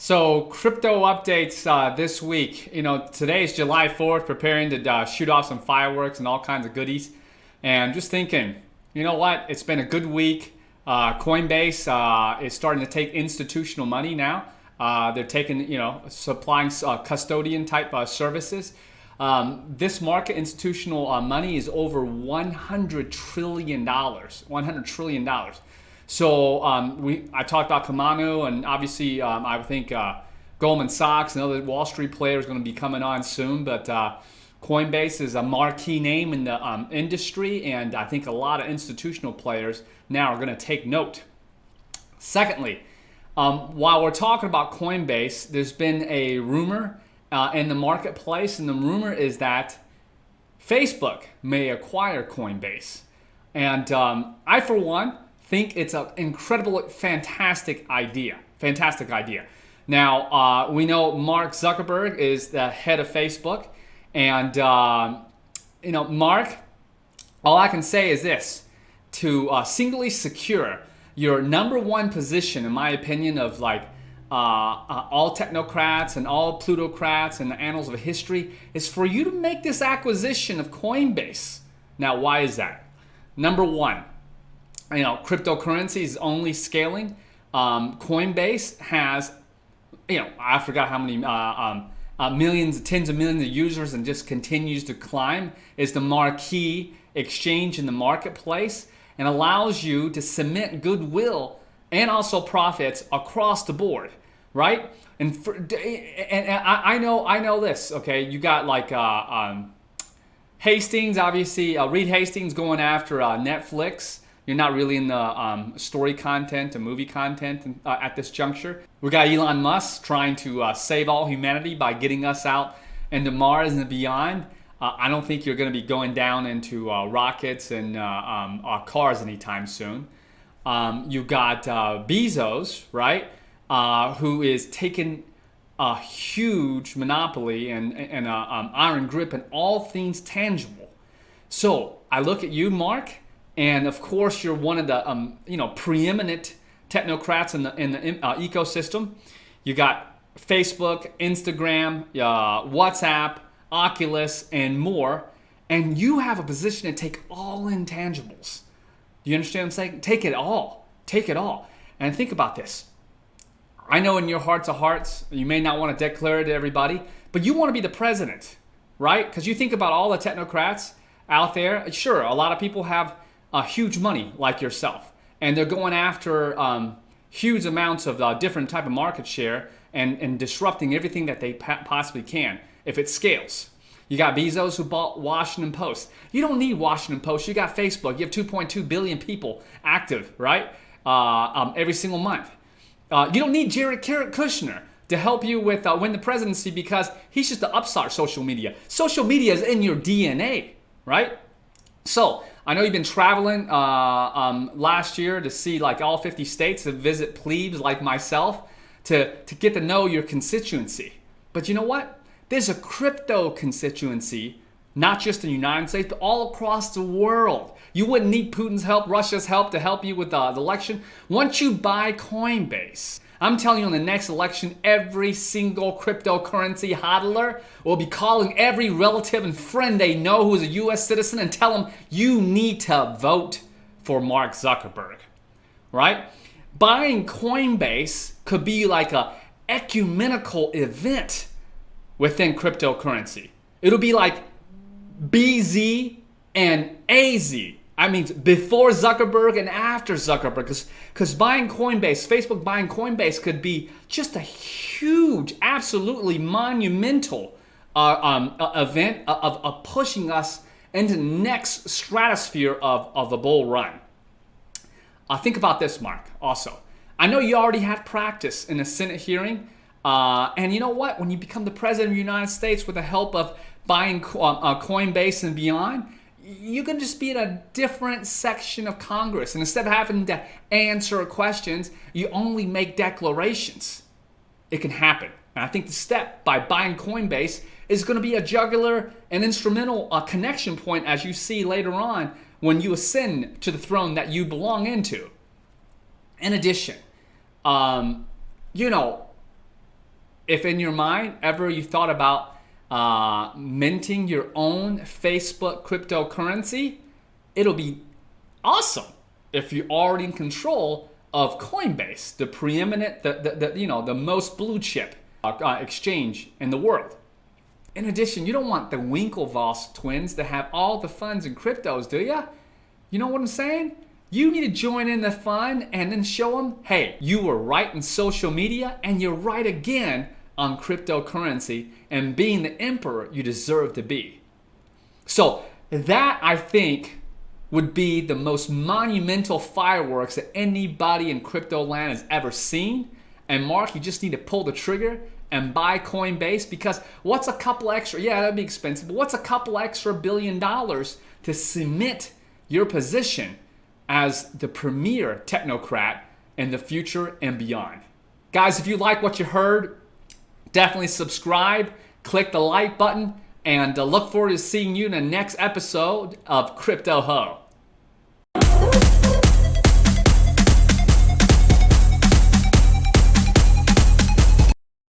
So crypto updates this week. Today is July 4th, preparing to shoot off some fireworks and all kinds of goodies. And just thinking, you know what? It's been a good week. Coinbase is starting to take institutional money now. They're taking, supplying custodian type services. This market institutional money is over $100 trillion. $100 trillion. So I talked about Kamanu, and obviously I think Goldman Sachs and other Wall Street players are going to be coming on soon. But Coinbase is a marquee name in the industry, and I think a lot of institutional players now are going to take note. Secondly, while we're talking about Coinbase, there's been a rumor in the marketplace, and the rumor is that Facebook may acquire Coinbase. And I, for one, think it's an incredible, fantastic idea. Fantastic idea. Now, we know Mark Zuckerberg is the head of Facebook. And, Mark, all I can say is this. To singly secure your number one position, in my opinion, of all technocrats and all plutocrats in the annals of history, is for you to make this acquisition of Coinbase. Now, why is that? Number one, cryptocurrency is only scaling. Coinbase has, I forgot how many millions, tens of millions of users, and just continues to climb. Is the marquee exchange in the marketplace and allows you to cement goodwill and also profits across the board, right? And I know this. Okay, you got Hastings, obviously, Reed Hastings going after Netflix. You're not really in the story content and movie content at this juncture. We got Elon Musk trying to save all humanity by getting us out into Mars and beyond. I don't think you're going to be going down into rockets and cars anytime soon. You got Bezos, right, who is taking a huge monopoly and iron grip in all things tangible. So I look at you, Mark. And of course, you're one of the preeminent technocrats in the ecosystem. You got Facebook, Instagram, WhatsApp, Oculus, and more. And you have a position to take all intangibles. Do you understand what I'm saying? Take it all. Take it all. And think about this. I know in your hearts of hearts, you may not want to declare it to everybody, but you want to be the president, right? Because you think about all the technocrats out there. Sure, a lot of people have huge money like yourself, and they're going after huge amounts of different type of market share and disrupting everything that they possibly can if it scales. You got Bezos who bought Washington Post. You don't need Washington Post. You got Facebook. You have 2.2 billion people active, right? Every single month. You don't need Jared Kushner to help you with win the presidency, because he's just the upstart social media. Social media is in your DNA, right? So I know you've been traveling last year to see all 50 states, to visit plebes like myself, to get to know your constituency. But you know what? There's a crypto constituency, not just in the United States, but all across the world. You wouldn't need Putin's help, Russia's help to help you with the election. Once you buy Coinbase, I'm telling you, in the next election, every single cryptocurrency hodler will be calling every relative and friend they know who is a U.S. citizen and tell them, you need to vote for Mark Zuckerberg, right? Buying Coinbase could be like a ecumenical event within cryptocurrency. It'll be like BZ and AZ. I mean, before Zuckerberg and after Zuckerberg, because buying Coinbase, Facebook buying Coinbase could be just a huge, absolutely monumental event of pushing us into the next stratosphere of a bull run. Think about this, Mark, also. I know you already had practice in a Senate hearing, and you know what? When you become the president of the United States with the help of buying Coinbase and beyond, you can just be in a different section of Congress. And instead of having to answer questions, you only make declarations. It can happen. And I think the step by buying Coinbase is going to be a jugular and instrumental connection point, as you see later on when you ascend to the throne that you belong into. In addition, if in your mind ever you thought about minting your own Facebook cryptocurrency, it'll be awesome if you're already in control of Coinbase, the preeminent, the most blue chip exchange in the world. In addition, you don't want the Winklevoss twins to have all the funds in cryptos, do you? You know what I'm saying? You need to join in the fun and then show them, hey, you were right in social media and you're right again on cryptocurrency and being the emperor you deserve to be. So that, I think, would be the most monumental fireworks that anybody in crypto land has ever seen. And Mark, you just need to pull the trigger and buy Coinbase, because what's a couple extra, yeah, that'd be expensive, but what's a couple extra $1 billion to cement your position as the premier technocrat in the future and beyond? Guys, if you like what you heard, definitely subscribe, click the like button, and look forward to seeing you in the next episode of Crypto Ho.